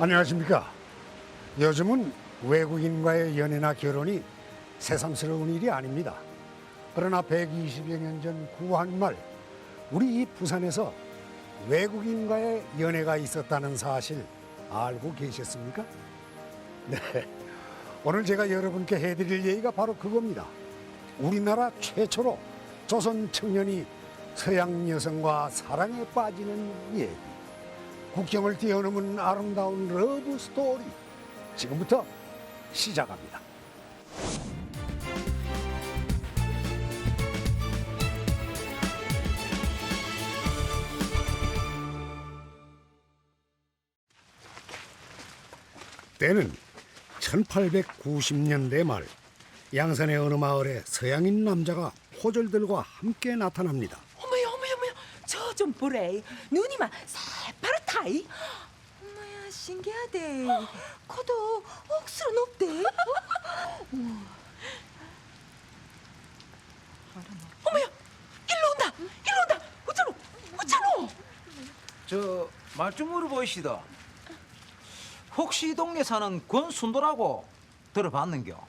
안녕하십니까. 요즘은 외국인과의 연애나 결혼이 새삼스러운 일이 아닙니다. 그러나 120여 년 전 구한말 우리 이 부산에서 외국인과의 연애가 있었다는 사실 알고 계셨습니까? 네, 오늘 제가 여러분께 해드릴 얘기가 바로 그겁니다. 우리나라 최초로 조선 청년이 서양 여성과 사랑에 빠지는 얘기. 국경을 뛰어넘은 아름다운 러브 스토리. 지금부터 시작합니다. 때는 1890년대 말 양산의 어느 마을에 서양인 남자가 포졸들과 함께 나타납니다. 어머야, 저 좀 보래. 눈이 막 새파랗다이. 어머야, 신기하대. 코도 억수로 높대. 어머야, 일로 온다. 어쩌노? 저 말 좀 물어보시다. 혹시 이 동네 사는 권순도라고 들어봤는겨?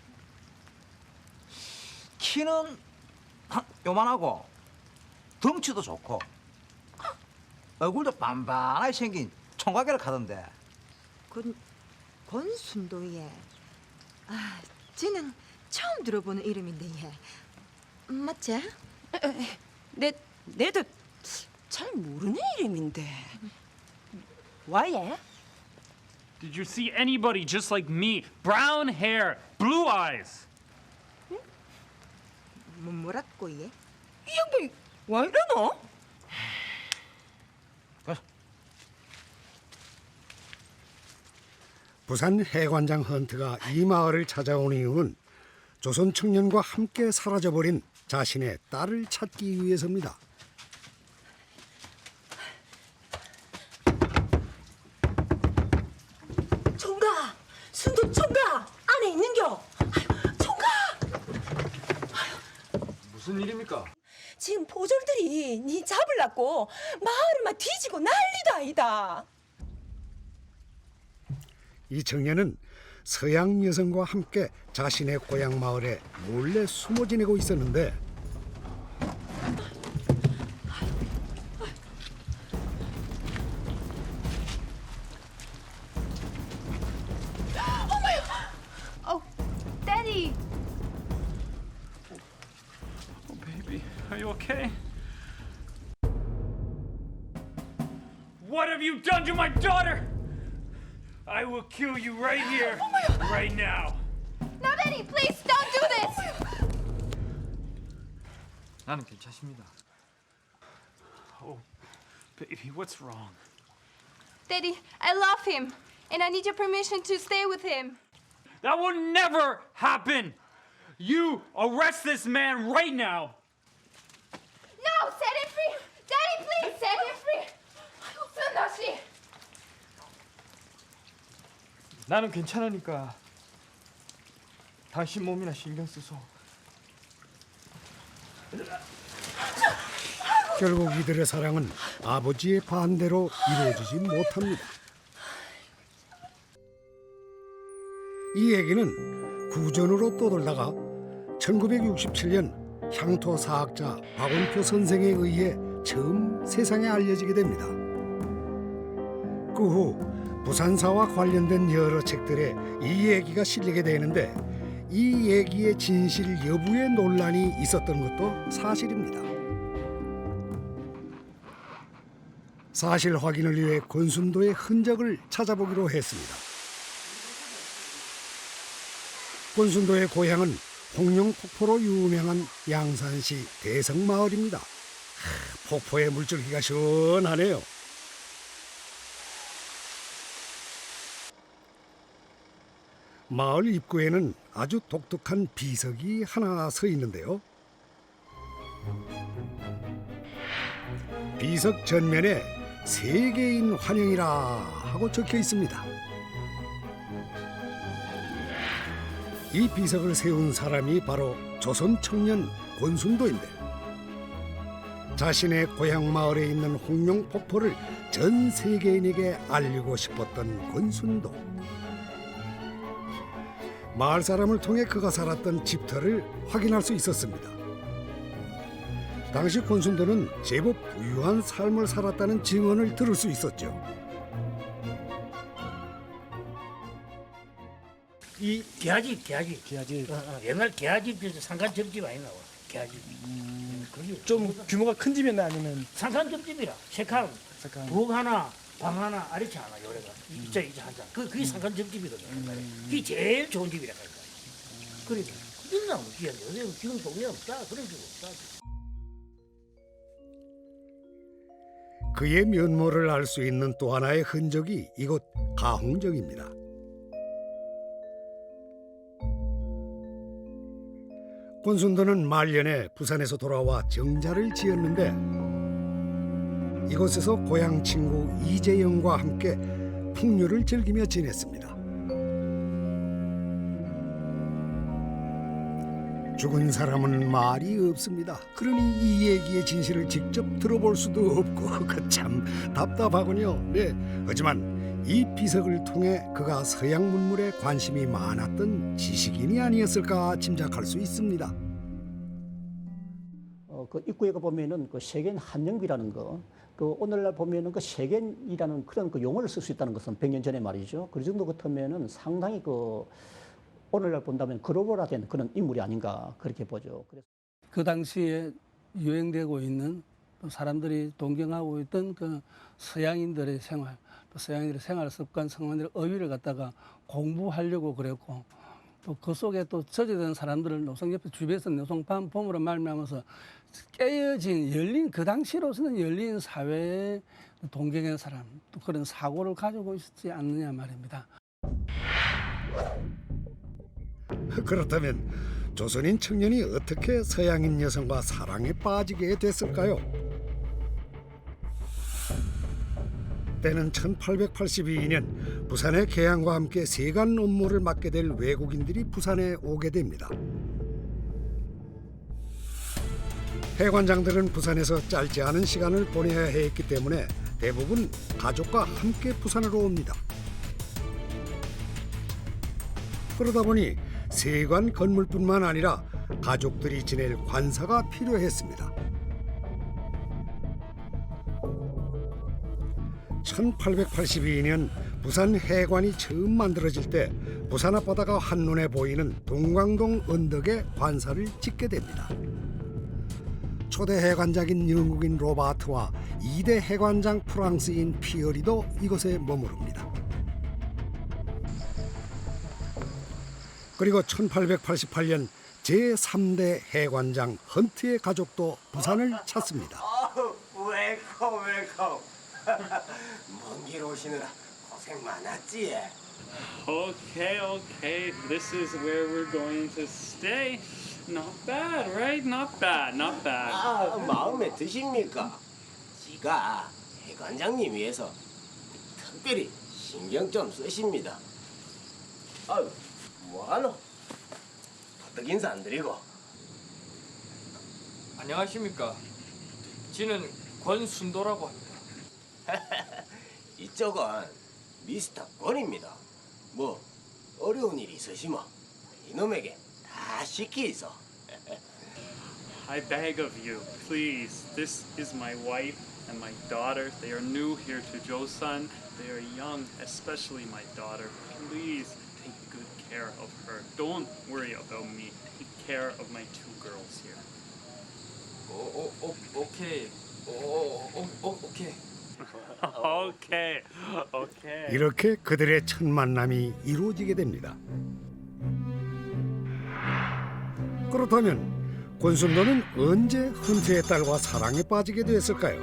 키는 요만하고 덩치도 좋고 얼굴도 반반하게 생긴 총각이라 하던데. 권순도예. 아, 쟤는 처음 들어보는 이름인데 얘. 맞지? 내도 잘 모르는 이름인데. 왜? Did you see anybody just like me? Brown hair, blue eyes. 뭐라고 얘? 이 양반이 왜 이러노? 부산 해관장 헌트가 이 마을을 찾아온 이유는 조선 청년과 함께 사라져버린 자신의 딸을 찾기 위해서입니다. 총각! 순도 총각! 안에 있는겨! 총각! 무슨 일입니까? 지금 포졸들이 니 잡으려고 마을을 막 뒤지고 난리도 아니다. 이 청년은 서양 여성과 함께 자신의 고향 마을에 몰래 숨어 지내고 있었는데 Daddy! Oh, baby, are you okay? What have you done to my daughter? I will kill you right here, right now. No, Daddy, please don't do this! 나는 괜찮습니다. Oh, baby, what's wrong? Daddy, I love him, and I need your permission to stay with him. That will never happen. You arrest this man right now. No, set him free! Daddy, please, set him free! 순도 씨! 나는 괜찮으니까 당신 몸이나 신경 쓰소. 결국 이들의 사랑은 아버지의 반대로 이루어지지 못합니다. 이 얘기는 구전으로 떠돌다가 1967년 향토 사학자 박원표 선생에 의해 처음 세상에 알려지게 됩니다. 그 후 부산사와 관련된 여러 책들에 이 얘기가 실리게 되는데 이 얘기의 진실 여부에 논란이 있었던 것도 사실입니다. 사실 확인을 위해 권순도의 흔적을 찾아보기로 했습니다. 권순도의 고향은 홍룡폭포로 유명한 양산시 대성마을입니다. 폭포의 물줄기가 시원하네요. 마을 입구에는 아주 독특한 비석이 하나 서 있는데요. 비석 전면에 세계인 환영이라 하고 적혀 있습니다. 이 비석을 세운 사람이 바로 조선 청년 권순도인데 자신의 고향 마을에 있는 홍룡 폭포를 전 세계인에게 알리고 싶었던 권순도. 마을 사람을 통해 그가 살았던 집터를 확인할 수 있었습니다. 당시 권순도는 제법 부유한 삶을 살았다는 증언을 들을 수 있었죠. 이 개아집. 옛날 개아집에서 상간 점집 많이 나와. 개아집. 그게 좀 규모가 큰 집이나 아니면 상간 점집이라. 색깔. 잠깐. 북 하나, 방 하나, 아래치 하나 요래가. 이자 한 장. 그게 상간 점집이거든. 그게 제일 좋은 집이라 할까. 그래. 있나 뭐 귀한데. 지금 동네 없다. 그런 집 없다. 그의 면모를 알 수 있는 또 하나의 흔적이 이곳 가홍정입니다. 권순도는 말년에 부산에서 돌아와 정자를 지었는데 이곳에서 고향 친구 이재영과 함께 풍류를 즐기며 지냈습니다. 죽은 사람은 말이 없습니다. 그러니 이 얘기의 진실을 직접 들어볼 수도 없고 그 참 답답하군요. 네, 하지만 이 비석을 통해 그가 서양 문물에 관심이 많았던 지식인이 아니었을까 짐작할 수 있습니다. 그 입구에 보면은 그 세겐 한영비라는 거, 그 오늘날 보면은 그 세겐이라는 그런 그 용어를 쓸 수 있다는 것은 100년 전에 말이죠. 그 정도 같으면은 상당히 그 오늘날 본다면 글로벌화된 그런 인물이 아닌가 그렇게 보죠. 그래서 그 당시에 유행되고 있는 또 사람들이 동경하고 있던 그 서양인들의 생활, 또 서양인들의 생활 습관, 성원들의 어휘를 갖다가 공부하려고 그랬고 또 그 속에 또 저지된 사람들을 노송 옆에 주변에서 노송 봄으로 말미암아서 깨어진 열린 그 당시로서는 열린 사회의 동경의 사람 또 그런 사고를 가지고 있지 않느냐 말입니다. 그렇다면 조선인 청년이 어떻게 서양인 여성과 사랑에 빠지게 됐을까요? 때는 1882년 부산의 개항과 함께 세관 업무를 맡게 될 외국인들이 부산에 오게 됩니다. 해관장들은 부산에서 짧지 않은 시간을 보내야 했기 때문에 대부분 가족과 함께 부산으로 옵니다. 그러다 보니 세관 건물뿐만 아니라 가족들이 지낼 관사가 필요했습니다. 1882년 부산 해관이 처음 만들어질 때 부산 앞바다가 한눈에 보이는 동광동 언덕에 관사를 짓게 됩니다. 초대 해관장인 영국인 로바트와 2대 해관장 프랑스인 피어리도 이곳에 머무릅니다. 그리고 1888년 제3대 해관장 헌트의 가족도 부산을 찾습니다. 웰컴. 먼 길 오시느라 고생 많았지? Okay. This is where we're going to stay. Not bad, right? Not bad. 마음에 드십니까? 지가 해관장님 위해서 특별히 신경 좀 쓰십니다. 아유, 뭐하노? 부탁 인사 안 드리고. 안녕하십니까? 지는 권순도라고 합니다. 이쪽은 미스터 권입니다. 뭐 어려운 일 있으시면 이놈에게 다 시키소. I beg of you, please. This is my wife and my daughter. They are new here to Joseon. They are young, especially my daughter. Please take good care of her. Don't worry about me. Take care of my two girls here. 오케이. Okay. 이렇게 그들의 첫 만남이 이루어지게 됩니다. 그렇다면 권순도는 언제 헌트의 딸과 사랑에 빠지게 됐을까요?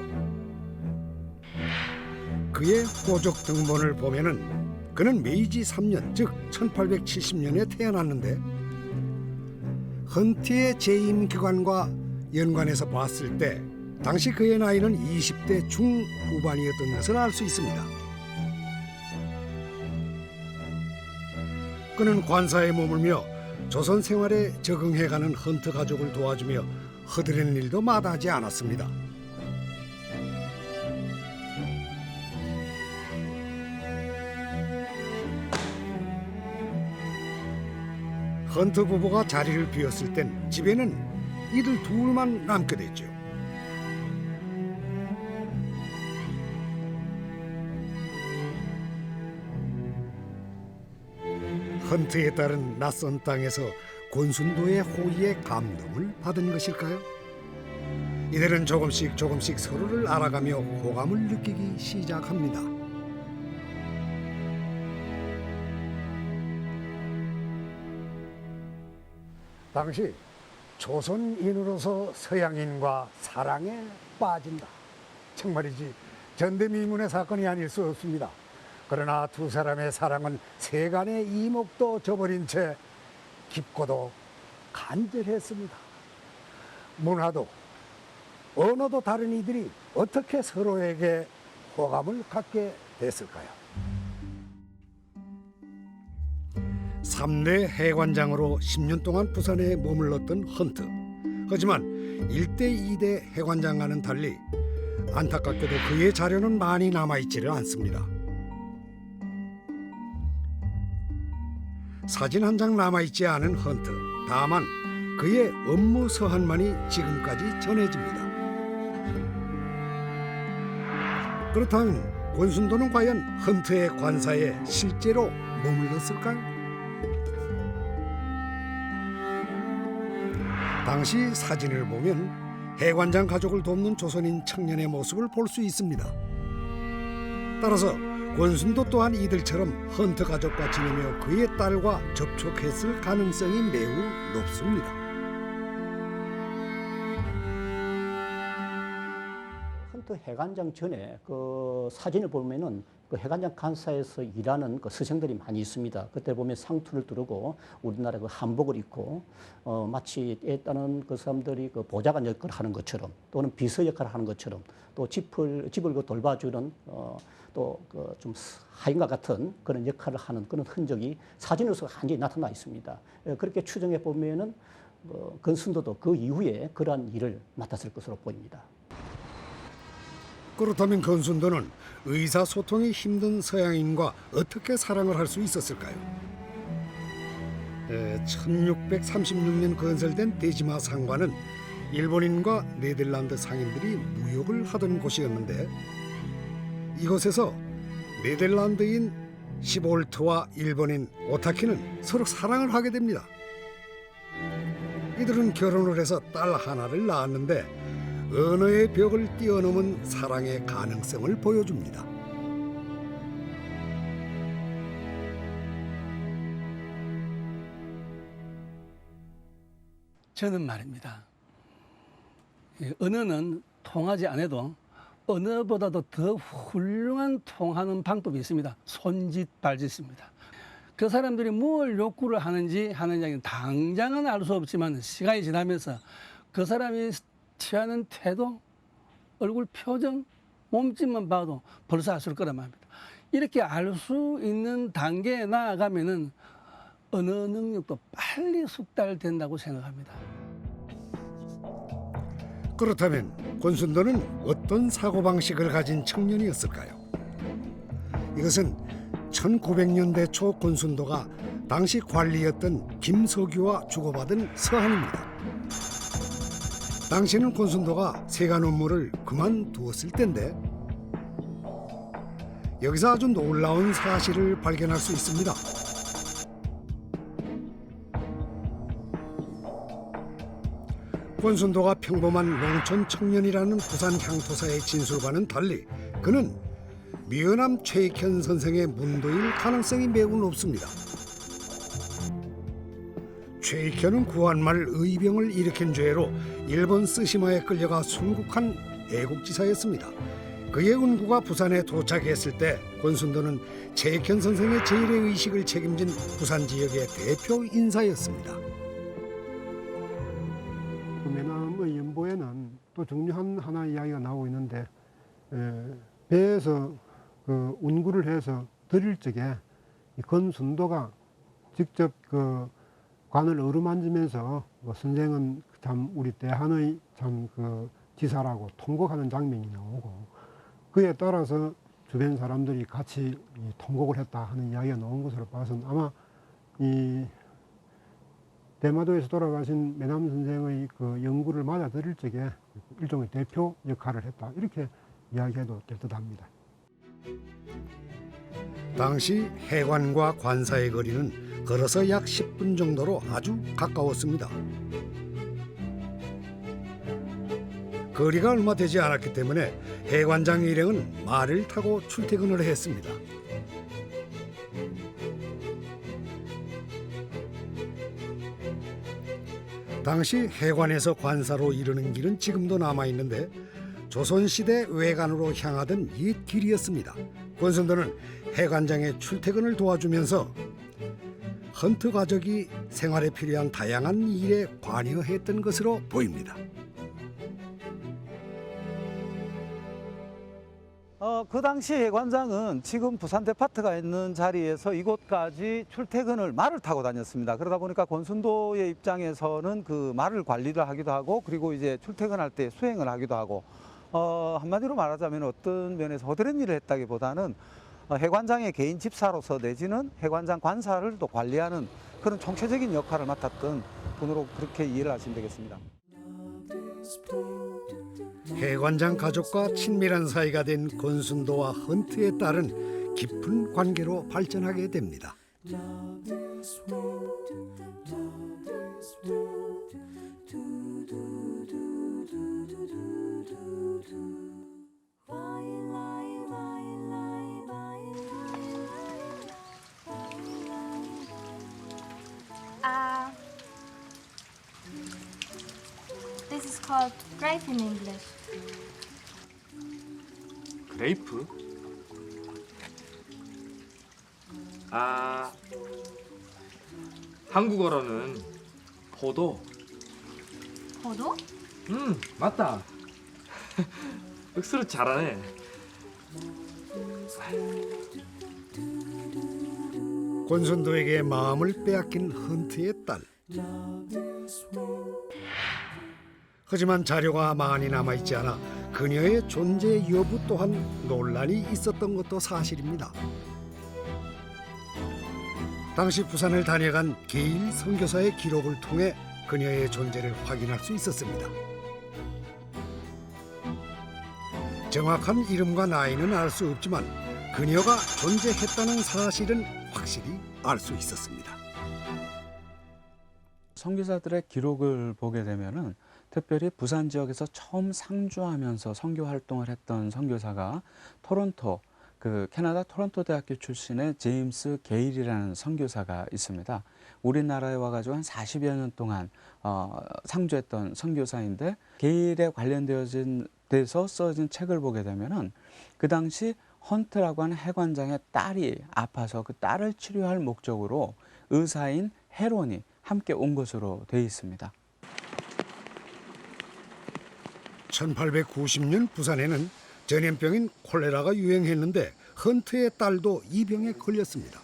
그의 호적 등본을 보면은 그는 메이지 3년, 즉 1870년에 태어났는데 헌트의 재임 기관과 연관해서 봤을 때 당시 그의 나이는 20대 중후반이었던 것을 알 수 있습니다. 그는 관사에 머물며 조선 생활에 적응해가는 헌트 가족을 도와주며 허드렛 일도 마다하지 않았습니다. 헌트 부부가 자리를 비웠을 땐 집에는 이들 둘만 남게 됐죠. 헌트에 따른 낯선 땅에서 권순도의 호의에 감동을 받은 것일까요? 이들은 조금씩 서로를 알아가며 호감을 느끼기 시작합니다. 당시 조선인으로서 서양인과 사랑에 빠진다. 정말이지 전대미문의 사건이 아닐 수 없습니다. 그러나 두 사람의 사랑은 세간의 이목도 저버린 채 깊고도 간절했습니다. 문화도 언어도 다른 이들이 어떻게 서로에게 호감을 갖게 됐을까요? 3대 해관장으로 10년 동안 부산에 머물렀던 헌트. 하지만 1대 2대 해관장과는 달리 안타깝게도 그의 자료는 많이 남아있지를 않습니다. 사진 한 장 남아있지 않은 헌트. 다만 그의 업무 서한만이 지금까지 전해집니다. 그렇다면 권순도는 과연 헌트의 관사에 실제로 머물렀을까요? 당시 사진을 보면 해관장 가족을 돕는 조선인 청년의 모습을 볼 수 있습니다. 따라서 권순도 또한 이들처럼 헌트 가족과 지내며 그의 딸과 접촉했을 가능성이 매우 높습니다. 헌트 해관장 전에 그 사진을 보면은 그 해관장 간사에서 일하는 그 스승들이 많이 있습니다. 그때 보면 상투를 두르고 우리나라 그 한복을 입고 마치 애 따는 그 사람들이 그 보좌관 역할을 하는 것처럼 또는 비서 역할을 하는 것처럼 또 집을 그 돌봐주는 또 그 좀 하인과 같은 그런 역할을 하는 그런 흔적이 사진으로서 완전히 나타나 있습니다. 그렇게 추정해 보면은 권순도도 그 이후에 그러한 일을 맡았을 것으로 보입니다. 그렇다면 권순도는 의사소통이 힘든 서양인과 어떻게 사랑을 할 수 있었을까요? 1636년 건설된 대지마 상관은 일본인과 네덜란드 상인들이 무역을 하던 곳이었는데 이곳에서 네덜란드인 시볼트와 일본인 오타키는 서로 사랑을 하게 됩니다. 이들은 결혼을 해서 딸 하나를 낳았는데 언어의 벽을 뛰어넘은 사랑의 가능성을 보여줍니다. 저는 말입니다. 언어는 통하지 않아도 언어보다도 더 훌륭한 통하는 방법이 있습니다. 손짓, 발짓입니다. 그 사람들이 뭘 욕구를 하는지 당장은 알 수 없지만 시간이 지나면서 그 사람이 취하는 태도, 얼굴 표정, 몸짓만 봐도 벌써 알 수 있을 거란 말입니다. 이렇게 알 수 있는 단계에 나아가면은 언어 능력도 빨리 숙달된다고 생각합니다. 그렇다면 권순도는 어떤 사고방식을 가진 청년이었을까요? 이것은 1900년대 초 권순도가 당시 관리였던 김석유와 주고받은 서한입니다. 당시는 권순도가 세관 업무를 그만두었을 때인데 여기서 아주 놀라운 사실을 발견할 수 있습니다. 권순도가 평범한 농촌 청년이라는 부산 향토사의 진술과는 달리 그는 미연암 최익현 선생의 문도일 가능성이 매우 높습니다. 최익현은 구한말 의병을 일으킨 죄로 일본 쓰시마에 끌려가 순국한 애국지사였습니다. 그의 운구가 부산에 도착했을 때 권순도는 최익현 선생의 재래의식을 책임진 부산 지역의 대표 인사였습니다. 매남의 연보에는 또 중요한 하나의 이야기가 나오고 있는데 배에서 그 운구를 해서 드릴 적에 이 권순도가 직접 그 관을 어루만지면서 선생은 참 우리 대한의 참 그 지사라고 통곡하는 장면이 나오고 그에 따라서 주변 사람들이 같이 통곡을 했다 하는 이야기가 나온 것으로 봐서는 아마 이 대마도에서 돌아가신 매남 선생의 그 연구를 맞아들일 적에 일종의 대표 역할을 했다. 이렇게 이야기해도 될 듯합니다. 당시 해관과 관사의 거리는 걸어서 약 10분 정도로 아주 가까웠습니다. 거리가 얼마 되지 않았기 때문에 해관장 일행은 말을 타고 출퇴근을 했습니다. 당시 해관에서 관사로 이르는 길은 지금도 남아있는데 조선시대 외관으로 향하던 옛 길이었습니다. 권순도는 해관장의 출퇴근을 도와주면서 헌트 가족이 생활에 필요한 다양한 일에 관여했던 것으로 보입니다. 그 당시 해관장은 지금 부산 데파트가 있는 자리에서 이곳까지 출퇴근을 말을 타고 다녔습니다. 그러다 보니까 권순도의 입장에서는 그 말을 관리를 하기도 하고 그리고 이제 출퇴근할 때 수행을 하기도 하고 한마디로 말하자면 어떤 면에서 허드렛 일을 했다기보다는 해관장의 개인 집사로서 내지는 해관장 관사를 또 관리하는 그런 총체적인 역할을 맡았던 분으로 그렇게 이해를 하시면 되겠습니다. 해관장 가족과 친밀한 사이가 된 권순도와 헌트에 따른 깊은 관계로 발전하게 됩니다. This is called grape in English. 그레이프? 아, 한국어로는 포도. 포도? 맞다. 억수로 잘하네. 권순도에게 마음을 빼앗긴 헌트의 딸. 하지만 자료가 많이 남아있지 않아 그녀의 존재 여부 또한 논란이 있었던 것도 사실입니다. 당시 부산을 다녀간 계일 선교사의 기록을 통해 그녀의 존재를 확인할 수 있었습니다. 정확한 이름과 나이는 알 수 없지만 그녀가 존재했다는 사실은 확실히 알 수 있었습니다. 선교사들의 기록을 보게 되면은 특별히 부산 지역에서 처음 상주하면서 선교 활동을 했던 선교사가 토론토, 그 캐나다 토론토 대학교 출신의 제임스 게일이라는 선교사가 있습니다. 우리나라에 와가지고 한 40여 년 동안 상주했던 선교사인데 게일에 관련되어서 써진 책을 보게 되면은 그 당시 헌트라고 하는 해관장의 딸이 아파서 그 딸을 치료할 목적으로 의사인 헤론이 함께 온 것으로 되어 있습니다. 1890년 부산에는 전염병인 콜레라가 유행했는데 헌트의 딸도 이 병에 걸렸습니다.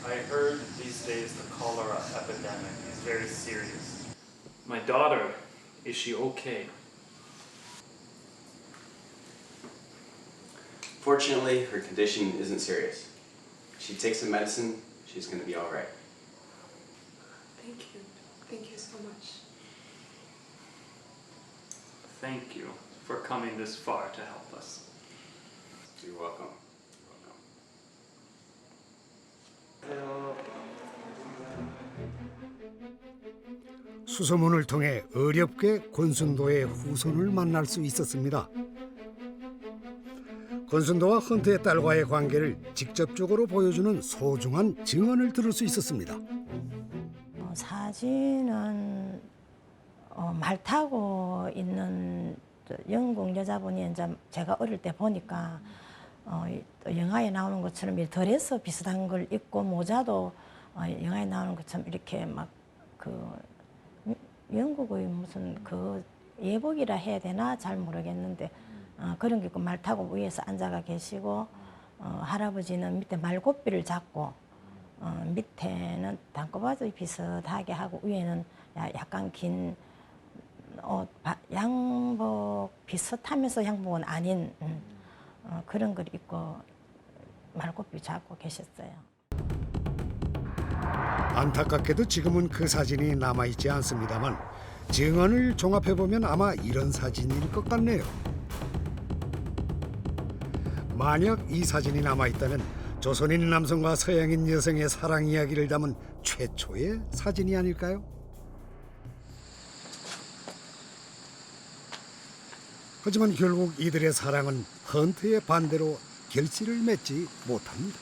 I heard these days the cholera epidemic is very serious. My daughter, is she okay? Fortunately, her condition isn't serious. She takes some medicine, she's going to be all right. Thank you. Thank you so much. Thank you for coming this far to help us. You're welcome. 수소문을 통해 어렵게 권순도의 후손을 만날 수 있었습니다. 권순도와 헌트의 딸과의 관계를 직접적으로 보여주는 소중한 증언을 들을 수 있었습니다. 사진은 말 타고 있는 영국 여자분이 이제 제가 어릴 때 보니까 영화에 나오는 것처럼 드레스 비슷한 걸 입고 모자도 영화에 나오는 것처럼 이렇게 막 그 영국의 무슨 그 예복이라 해야 되나 잘 모르겠는데 그런 게 있고 말 타고 위에서 앉아가 계시고 할아버지는 밑에 말고삐를 잡고 밑에는 단꼬바지 비슷하게 하고 위에는 약간 긴 옷, 양복 비슷하면서 양복은 아닌 그런 걸 입고 말굽히 잡고 계셨어요. 안타깝게도 지금은 그 사진이 남아있지 않습니다만 증언을 종합해보면 아마 이런 사진일 것 같네요. 만약 이 사진이 남아있다면 조선인 남성과 서양인 여성의 사랑 이야기를 담은 최초의 사진이 아닐까요? 하지만 결국 이들의 사랑은 헌트의 반대로 결실을 맺지 못합니다.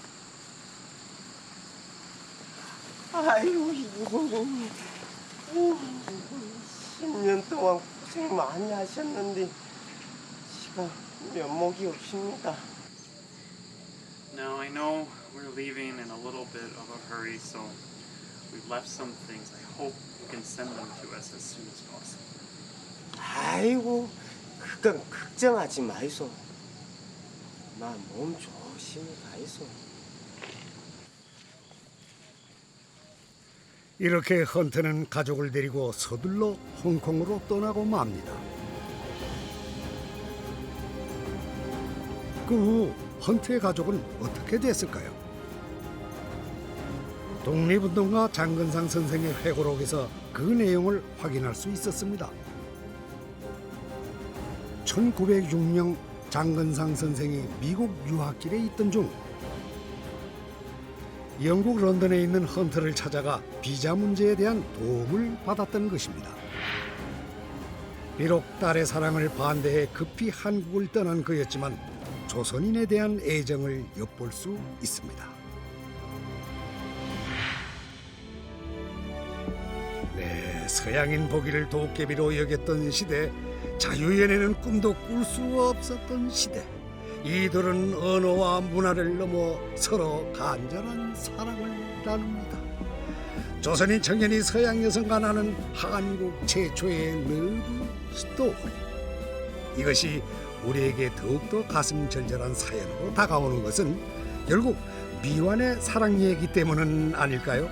아이고 이거 10년 동안 고생 많이 하셨는데 시간 면목이 없습니다. Now I know we're leaving in a little bit of a hurry, so we've left some things. I hope you can send them to us as soon as possible. 아이고 그건 걱정하지 마이소. 나 몸 조심히 가이소. 이렇게 헌트는 가족을 데리고 서둘러 홍콩으로 떠나고 맙니다. 그 후 헌트의 가족은 어떻게 됐을까요? 독립운동가 장근상 선생의 회고록에서 그 내용을 확인할 수 있었습니다. 1906년 장근상 선생이 미국 유학길에 있던 중 영국 런던에 있는 헌트를 찾아가 비자 문제에 대한 도움을 받았던 것입니다. 비록 딸의 사랑을 반대해 급히 한국을 떠난 그였지만 조선인에 대한 애정을 엿볼 수 있습니다. 네, 서양인 보기를 도깨비로 여겼던 시대, 자유연애는 꿈도 꿀 수 없었던 시대. 이들은 언어와 문화를 넘어 서로 간절한 사랑을 나눕니다. 조선인 청년이 서양 여성과 나눈 한국 최초의 러브 스토리. 이것이 우리에게 더욱더 가슴 절절한 사연으로 다가오는 것은 결국 미완의 사랑 얘기 때문은 아닐까요?